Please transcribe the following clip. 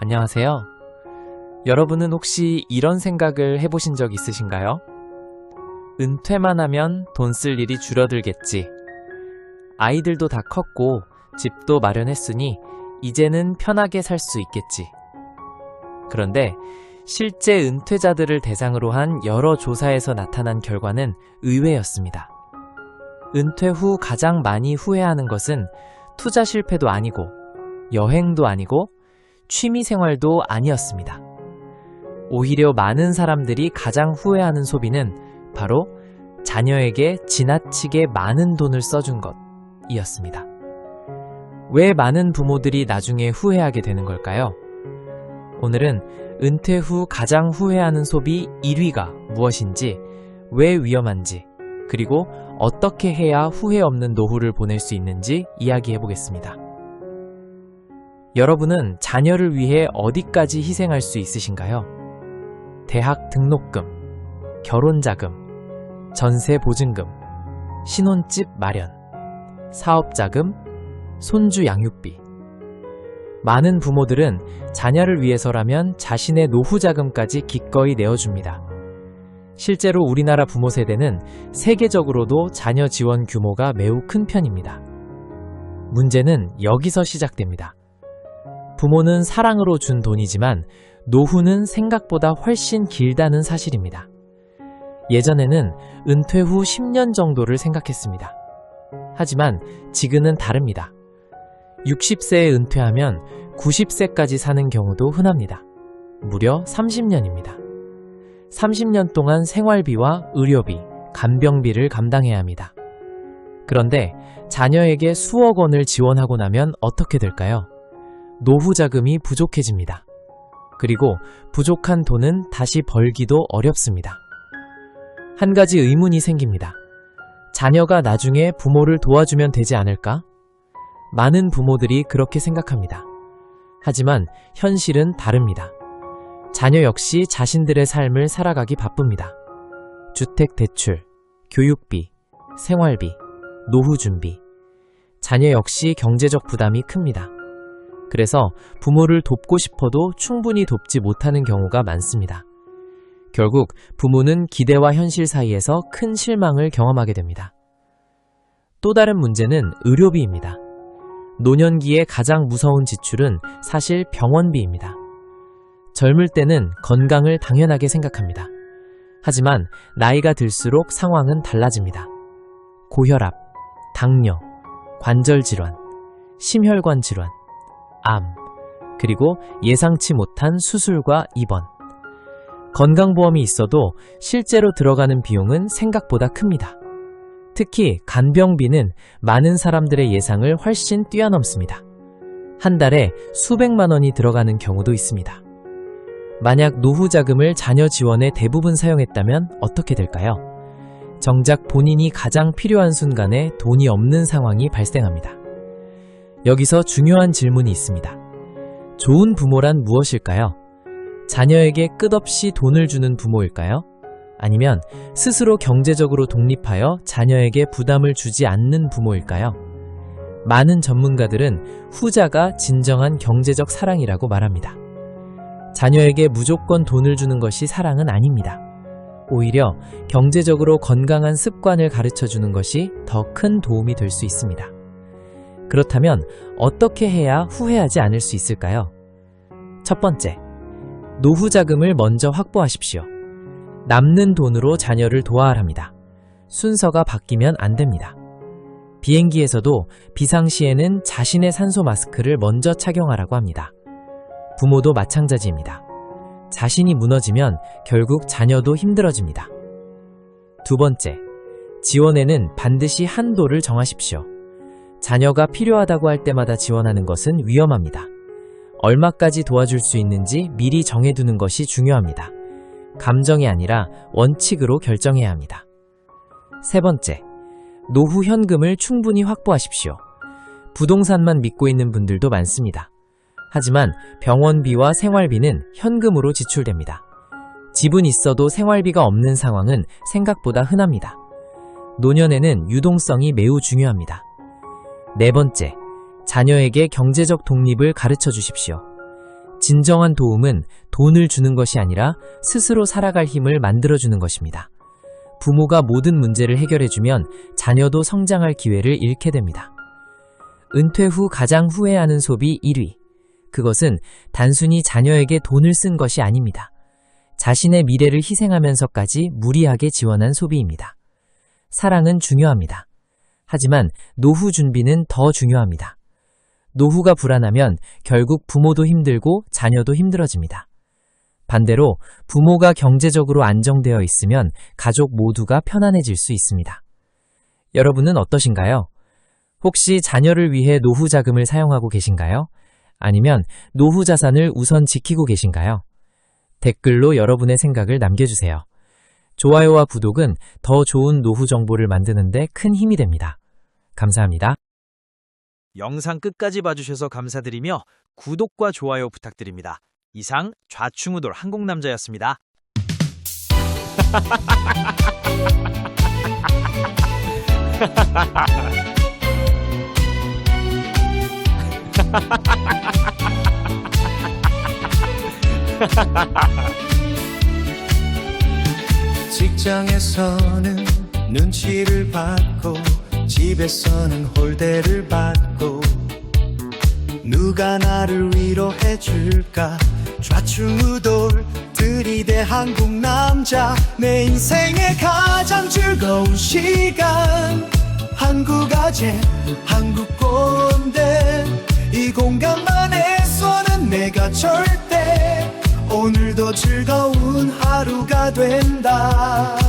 안녕하세요. 여러분은 혹시 이런 생각을 해보신 적 있으신가요? 은퇴만 하면 돈 쓸 일이 줄어들겠지. 아이들도 다 컸고 집도 마련했으니 이제는 편하게 살 수 있겠지. 그런데 실제 은퇴자들을 대상으로 한 여러 조사에서 나타난 결과는 의외였습니다. 은퇴 후 가장 많이 후회하는 것은 투자 실패도 아니고 여행도 아니고 취미생활도 아니었습니다. 오히려 많은 사람들이 가장 후회하는 소비는 바로 자녀에게 지나치게 많은 돈을 써준 것이었습니다. 왜 많은 부모들이 나중에 후회하게 되는 걸까요? 오늘은 은퇴 후 가장 후회하는 소비 1위가 무엇인지, 왜 위험한지, 그리고 어떻게 해야 후회 없는 노후를 보낼 수 있는지 이야기해 보겠습니다. 여러분은 자녀를 위해 어디까지 희생할 수 있으신가요? 대학 등록금, 결혼자금, 전세보증금, 신혼집 마련, 사업자금, 손주 양육비. 많은 부모들은 자녀를 위해서라면 자신의 노후자금까지 기꺼이 내어줍니다. 실제로 우리나라 부모 세대는 세계적으로도 자녀 지원 규모가 매우 큰 편입니다. 문제는 여기서 시작됩니다. 부모는 사랑으로 준 돈이지만 노후는 생각보다 훨씬 길다는 사실입니다. 예전에는 은퇴 후 10년 정도를 생각했습니다. 하지만 지금은 다릅니다. 60세에 은퇴하면 90세까지 사는 경우도 흔합니다. 무려 30년입니다. 30년 동안 생활비와 의료비, 간병비를 감당해야 합니다. 그런데 자녀에게 수억 원을 지원하고 나면 어떻게 될까요? 노후 자금이 부족해집니다. 그리고 부족한 돈은 다시 벌기도 어렵습니다. 한 가지 의문이 생깁니다. 자녀가 나중에 부모를 도와주면 되지 않을까? 많은 부모들이 그렇게 생각합니다. 하지만 현실은 다릅니다. 자녀 역시 자신들의 삶을 살아가기 바쁩니다. 주택대출, 교육비, 생활비, 노후 준비. 자녀 역시 경제적 부담이 큽니다. 그래서 부모를 돕고 싶어도 충분히 돕지 못하는 경우가 많습니다. 결국 부모는 기대와 현실 사이에서 큰 실망을 경험하게 됩니다. 또 다른 문제는 의료비입니다. 노년기에 가장 무서운 지출은 사실 병원비입니다. 젊을 때는 건강을 당연하게 생각합니다. 하지만 나이가 들수록 상황은 달라집니다. 고혈압, 당뇨, 관절질환, 심혈관 질환, 암, 그리고 예상치 못한 수술과 입원. 건강보험이 있어도 실제로 들어가는 비용은 생각보다 큽니다. 특히 간병비는 많은 사람들의 예상을 훨씬 뛰어넘습니다. 한 달에 수백만 원이 들어가는 경우도 있습니다. 만약 노후 자금을 자녀 지원에 대부분 사용했다면 어떻게 될까요? 정작 본인이 가장 필요한 순간에 돈이 없는 상황이 발생합니다. 여기서 중요한 질문이 있습니다. 좋은 부모란 무엇일까요? 자녀에게 끝없이 돈을 주는 부모일까요? 아니면 스스로 경제적으로 독립하여 자녀에게 부담을 주지 않는 부모일까요? 많은 전문가들은 후자가 진정한 경제적 사랑이라고 말합니다. 자녀에게 무조건 돈을 주는 것이 사랑은 아닙니다. 오히려 경제적으로 건강한 습관을 가르쳐주는 것이 더 큰 도움이 될 수 있습니다. 그렇다면 어떻게 해야 후회하지 않을 수 있을까요? 첫 번째, 노후 자금을 먼저 확보하십시오. 남는 돈으로 자녀를 도와야 합니다. 순서가 바뀌면 안 됩니다. 비행기에서도 비상시에는 자신의 산소 마스크를 먼저 착용하라고 합니다. 부모도 마찬가지입니다. 자신이 무너지면 결국 자녀도 힘들어집니다. 두 번째, 지원에는 반드시 한도를 정하십시오. 자녀가 필요하다고 할 때마다 지원하는 것은 위험합니다. 얼마까지 도와줄 수 있는지 미리 정해두는 것이 중요합니다. 감정이 아니라 원칙으로 결정해야 합니다. 세 번째, 노후 현금을 충분히 확보하십시오. 부동산만 믿고 있는 분들도 많습니다. 하지만 병원비와 생활비는 현금으로 지출됩니다. 집은 있어도 생활비가 없는 상황은 생각보다 흔합니다. 노년에는 유동성이 매우 중요합니다. 네 번째, 자녀에게 경제적 독립을 가르쳐 주십시오. 진정한 도움은 돈을 주는 것이 아니라 스스로 살아갈 힘을 만들어주는 것입니다. 부모가 모든 문제를 해결해주면 자녀도 성장할 기회를 잃게 됩니다. 은퇴 후 가장 후회하는 소비 1위. 그것은 단순히 자녀에게 돈을 쓴 것이 아닙니다. 자신의 미래를 희생하면서까지 무리하게 지원한 소비입니다. 사랑은 중요합니다. 하지만 노후 준비는 더 중요합니다. 노후가 불안하면 결국 부모도 힘들고 자녀도 힘들어집니다. 반대로 부모가 경제적으로 안정되어 있으면 가족 모두가 편안해질 수 있습니다. 여러분은 어떠신가요? 혹시 자녀를 위해 노후 자금을 사용하고 계신가요? 아니면 노후 자산을 우선 지키고 계신가요? 댓글로 여러분의 생각을 남겨주세요. 좋아요와 구독은 더 좋은 노후 정보를 만드는 데 큰 힘이 됩니다. 감사합니다. 영상 끝까지 봐주셔서 감사드리며 구독과 좋아요 부탁드립니다. 이상 좌충우돌 한국남자였습니다. 직장에서는 눈치를 받고 집에서는 홀대를 받고 누가 나를 위로해줄까 좌충우돌 들이대 한국남자 내 인생의 가장 즐거운 시간 한국아재 한국꼰대 이 공간만에서는 내가 절대 오늘도 즐거운 하루가 된다.